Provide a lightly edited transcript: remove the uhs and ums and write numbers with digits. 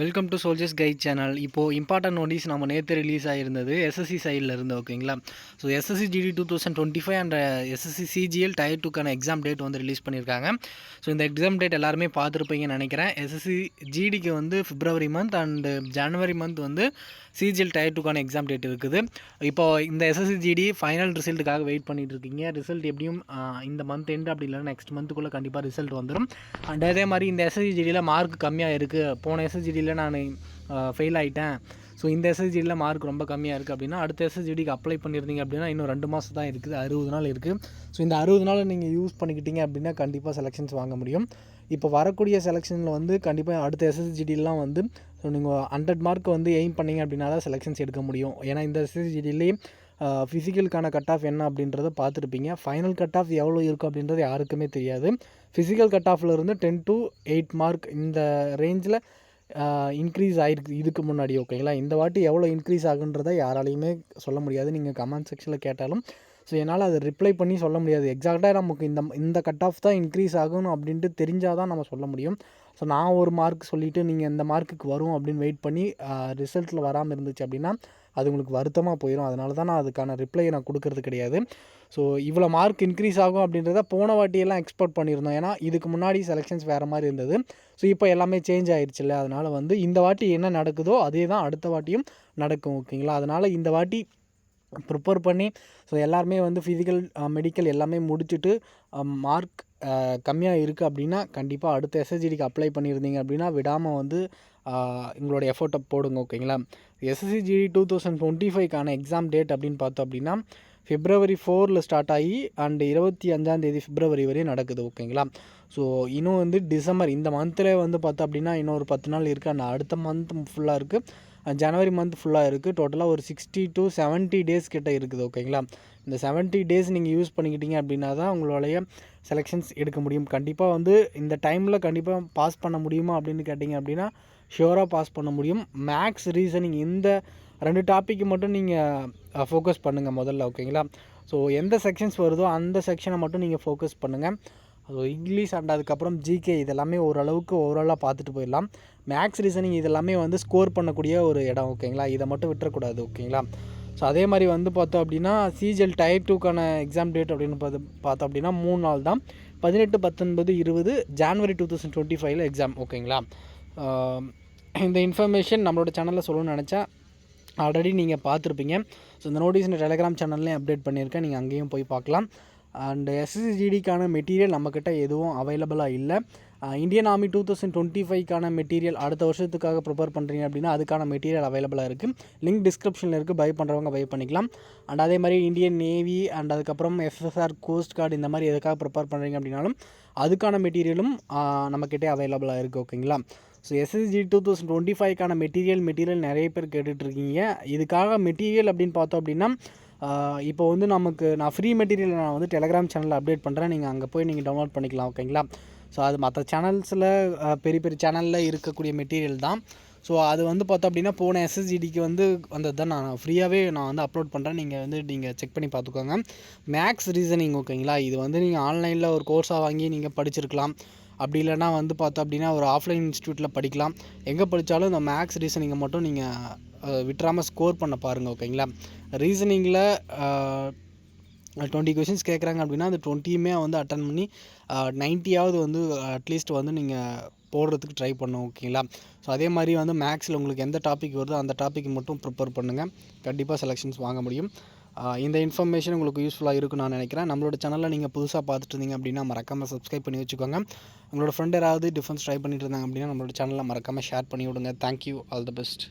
Welcome to soldiers guide channel. இப்போது important notice நம்ம நேற்று ரிலீஸ் ஆகிருந்தது எஸ்எஸ்சி சைடில் இருந்து. ஓகேங்களா? So SSC GD 2025 and SSC CGL tier 2க்கான எக்ஸாம் டேட் வந்து ரிலீஸ் பண்ணியிருக்காங்க. ஸோ இந்த எக்ஸாம் டேட் எல்லாருமே பார்த்துருப்பீங்கன்னு நினைக்கிறேன். எஸ்எஸ்சி ஜிடிக்கு வந்து பிப்ரவரி மந்த் அண்டு ஜனவரி மந்த் வந்து சிஜிஎல் டயர் 2க்கான எக்ஸாம் டேட் இருக்குது. இப்போது இந்த எஸ்எஸ்சி ஜிடி ஃபைனல் ரிசல்ட்டுக்காக வெயிட் பண்ணிட்டு இருக்கீங்க. ரிசல்ட் எப்படியும் இந்த மந்த் எண்டு அப்படி இல்லைன்னா நெக்ஸ்ட் மந்த்துக்குள்ளே கண்டிப்பாக ரிசல்ட் வந்துடும். அண்ட் அதே மாதிரி இந்த எஸ்எஸ்சி ஜிடியில் மார்க் கம்மியாக இருக்குது. போன எஸ்எஸ்சி நான் ஃபெயில் ஆகிட்டேன், ஸோ இந்த எஸ்எஸ்ஜிடியில் மார்க் ரொம்ப கம்மியாக இருக்குது அப்படின்னா அடுத்த எஸ்எஸ்ஜிடிக்கு அப்ளை பண்ணியிருந்தீங்க அப்படின்னா இன்னும் 2 மாதம் தான் இருக்குது, 60 நாள் இருக்குது. ஸோ இந்த 60 நாள் நீங்கள் யூஸ் பண்ணிக்கிட்டீங்க அப்படின்னா கண்டிப்பாக செலெக்ஷன்ஸ் வாங்க முடியும். இப்போ வரக்கூடிய செலெக்ஷனில் வந்து கண்டிப்பாக அடுத்த எஸ்எஸ்ஜிடிலாம் வந்து ஸோ நீங்கள் 100 மார்க் வந்து எய்ம் பண்ணிங்க அப்படின்னா தான் செலெக்ஷன்ஸ் எடுக்க முடியும். ஏன்னா இந்த எஸ்எஸ்ஜிடிலேயே ஃபிசிக்கலுக்கான கட் ஆஃப் என்ன அப்படின்றத பார்த்துருப்பீங்க. ஃபைனல் கட் ஆஃப் எவ்வளோ இருக்கும் அப்படின்றது யாருக்குமே தெரியாது. ஃபிசிக்கல் கட் ஆஃப்லேருந்து 10 to 8 மார்க் இந்த ரேஞ்சில் இன்க்ரீஸ் ஆகிருக்கு இதுக்கு முன்னாடி. ஓகேங்களா? இந்த வாட்டி எவ்வளோ இன்க்ரீஸ் ஆகுன்றதை யாராலையுமே சொல்ல முடியாது. நீங்கள் கமெண்ட் செக்ஷனில் கேட்டாலும் ஸோ என்னால் அதை ரிப்ளை பண்ணி சொல்ல முடியாது. எக்ஸாக்டாக நமக்கு இந்த கட் ஆஃப் தான் இன்க்ரீஸ் ஆகணும் அப்படின்ட்டு தெரிஞ்சால் தான் நம்ம சொல்ல முடியும். ஸோ நான் ஒரு மார்க் சொல்லிவிட்டு நீங்கள் இந்த மார்க்குக்கு வரும் அப்படின்னு வெயிட் பண்ணி ரிசல்ட்டில் வராமல் இருந்துச்சு அப்படின்னா அது உங்களுக்கு வருத்தமாக போயிடும். அதனால தான் நான் அதுக்கான ரிப்ளையை நான் கொடுக்கறது கிடையாது. ஸோ இவ்வளோ மார்க் இன்க்ரீஸ் ஆகும் அப்படின்றத போன வாட்டியெல்லாம் எக்ஸ்பெக்ட் பண்ணியிருந்தோம். ஏன்னா இதுக்கு முன்னாடி செலெக்ஷன்ஸ் வேறு மாதிரி இருந்தது. ஸோ இப்போ எல்லாமே சேஞ்ச் ஆகிடுச்சுல்ல, அதனால் வந்து இந்த வாட்டி என்ன நடக்குதோ அதே தான் அடுத்த வாட்டியும் நடக்கும். ஓகேங்களா? அதனால் இந்த வாட்டி ப்ரிப்பேர் பண்ணி ஸோ எல்லாருமே வந்து ஃபிசிக்கல் மெடிக்கல் எல்லாமே முடிச்சுட்டு மார்க் கம்மியாக இருக்குது அப்படின்னா கண்டிப்பாக அடுத்த எஸ்எஸ்ஜிடிக்கு அப்ளை பண்ணியிருந்தீங்க அப்படின்னா விடாமல் வந்து உங்களோட எஃபோர்ட்டை போடுங்க. ஓகேங்களா? எஸ்எஸ்சி ஜிடி 2025க்கான எக்ஸாம் டேட் அப்படின்னு பார்த்தோம் அப்படின்னா February 4 ஸ்டார்ட் ஆகி அண்டு 25 February வரையும் நடக்குது. ஓகேங்களா? ஸோ இன்னும் வந்து டிசம்பர் இந்த மந்தில் வந்து பார்த்தோம் அப்படின்னா இன்னும் ஒரு 10 நாள் இருக்குது. அந்த அடுத்த மந்த் ஃபுல்லாக இருக்குது, ஜனவரி மந்த் ஃபுல்லாக இருக்குது. டோட்டலாக ஒரு 60 to 70 டேஸ் கிட்ட இருக்குது. ஓகேங்களா? இந்த 70 டேஸ் நீங்கள் யூஸ் பண்ணிக்கிட்டீங்க அப்படின்னா தான் உங்களுடைய செலெக்ஷன்ஸ் எடுக்க முடியும். கண்டிப்பாக வந்து இந்த டைமில் கண்டிப்பாக பாஸ் பண்ண முடியுமா அப்படின்னு கேட்டிங்க அப்படின்னா ஷியோராக பாஸ் பண்ண முடியும். மேக்ஸ், ரீசனிங் இந்த 2 டாப்பிக்கு மட்டும் நீங்கள் ஃபோக்கஸ் பண்ணுங்கள் முதல்ல. ஓகேங்களா? ஸோ எந்த செக்ஷன்ஸ் வருதோ அந்த செக்ஷனை மட்டும் நீங்கள் ஃபோக்கஸ் பண்ணுங்கள். ஸோ இங்கிலீஷ் அண்ட் அதுக்கப்புறம் ஜிகே இதெல்லாமே ஓரளவுக்கு ஓவராலாக பார்த்துட்டு போயிடலாம். மேக்ஸ், ரீசனிங் இதெல்லாமே வந்து ஸ்கோர் பண்ணக்கூடிய ஒரு இடம். ஓகேங்களா? இதை மட்டும் விட்டுறக்கூடாது. ஓகேங்களா? ஸோ அதே மாதிரி வந்து பார்த்தோம் அப்படின்னா சிஜிஎல் டயர் 2க்கான எக்ஸாம் டேட் அப்படின்னு பார்த்தோம் அப்படின்னா 3 நாள் தான். 18, 19, 20 ஜனவரி 2025 எக்ஸாம். ஓகேங்களா? இந்த இன்ஃபர்மேஷன் நம்மளோட சேனலில் சொல்லணும்னு நினச்சா ஆல்ரெடி நீங்கள் பார்த்துருப்பீங்க. ஸோ இந்த நோட்டீஸ் இந்த டெலிகிராம் சேனல்லையும் அப்டேட் பண்ணியிருக்கேன், நீங்கள் அங்கேயும் போய் பார்க்கலாம். அண்ட் எஸ்எஸ்சிஜிடிக்கான மெட்டீரியல் நம்மக்கிட்ட எதுவும் அவைலபிளாக இல்லை. இந்தியன் ஆர்மி 2025க்கான மெட்டீரியல் அடுத்த வருஷத்துக்காக ப்ரிப்பேர் பண்ணுறீங்க அப்படின்னா அதுக்கான மெட்டீரியல் அவைலபிளாக இருக்குது. லிங்க் டிஸ்கிரிப்ஷனில் இருக்குது, பை பண்ணுறவங்க பை பண்ணிக்கலாம். அண்ட் அதே மாதிரி இந்தியன் நேவி அண்ட் அதுக்கப்புறம் எஃப்எஸ்ஆர் கோஸ்ட் கார்டு இந்த மாதிரி எதுக்காக ப்ரிப்பேர் பண்ணுறீங்க அப்படின்னாலும் அதுக்கான மெட்டீரியலும் நம்மக்கிட்டே அவைலபிளாக இருக்குது. ஓகேங்களா? ஸோ எஸ்எஸ்சி 2025க்கான மெட்டீரியல் நிறைய பேர் கேட்டுட்ருக்கீங்க. இதுக்காக மெட்டீரியல் அப்படின்னு பார்த்தோம் அப்படின்னா இப்போ வந்து நான் ஃப்ரீ மெட்டீரியல் நான் வந்து டெலிகிராம் சேனலில் அப்டேட் பண்ணுறேன், நீங்கள் அங்கே போய் நீங்கள் டவுன்லோட் பண்ணிக்கலாம். ஓகேங்களா? ஸோ அது மற்ற சேனல்ஸில் பெரிய பெரிய சேனலில் இருக்கக்கூடிய மெட்டீரியல் தான். ஸோ அது வந்து பார்த்தோம் அப்படின்னா போன எஸ்எஸ்ஜிடிக்கு வந்து வந்தது தான் நான் ஃப்ரீயாகவே நான் வந்து அப்லோட் பண்ணுறேன். நீங்கள் செக் பண்ணி பார்த்துக்கோங்க. Maths, reasoning. ஓகேங்களா? இது வந்து நீங்கள் ஆன்லைனில் ஒரு கோர்ஸாக வாங்கி நீங்கள் படிச்சிருக்கலாம். அப்படி இல்லைனா வந்து பார்த்தோம் அப்படின்னா ஒரு ஆஃப்லைன் இன்ஸ்டியூட்டில் படிக்கலாம். எங்கே படித்தாலும் இந்த மேக்ஸ், ரீசனிங்கை மட்டும் நீங்கள் விட்டுறாமல் ஸ்கோர் பண்ண பாருங்கள். ஓகேங்களா? ரீசனிங்கில் 20 கொஷின்ஸ் கேட்குறாங்க அப்படின்னா அந்த 20யுமே வந்து அட்டன் பண்ணி 90ஆவது வந்து அட்லீஸ்ட் வந்து நீங்கள் போடுறதுக்கு ட்ரை பண்ணும். ஓகேங்களா? ஸோ அதே மாதிரி வந்து மேக்ஸில் உங்களுக்கு எந்த டாபிக் வருதோ அந்த டாபிக் மட்டும் ப்ரிப்பேர் பண்ணுங்கள், கண்டிப்பாக செலெக்ஷன்ஸ் வாங்க முடியும். இந்த இன்ஃபர்மேஷன் உங்களுக்கு யூஸ்ஃபுல்லாக இருக்குன்னு நான் நினைக்கிறேன். நம்மளோட சேனலில் நீங்கள் புதுசாக பார்த்துட்டு இருந்தீங்க அப்படின்னா மறக்காமல் சப்ஸ்கிரைப் பண்ணி வச்சுக்கோங்க. உங்களோட ஃப்ரெண்ட் யாராவது டிஃபென்ஸ் ட்ரை பண்ணிட்டு இருந்தாங்க அப்படின்னா நம்மளோட சேனலில் மறக்காமல் ஷேர் பண்ணி விடுங்க. Thank you, all the best.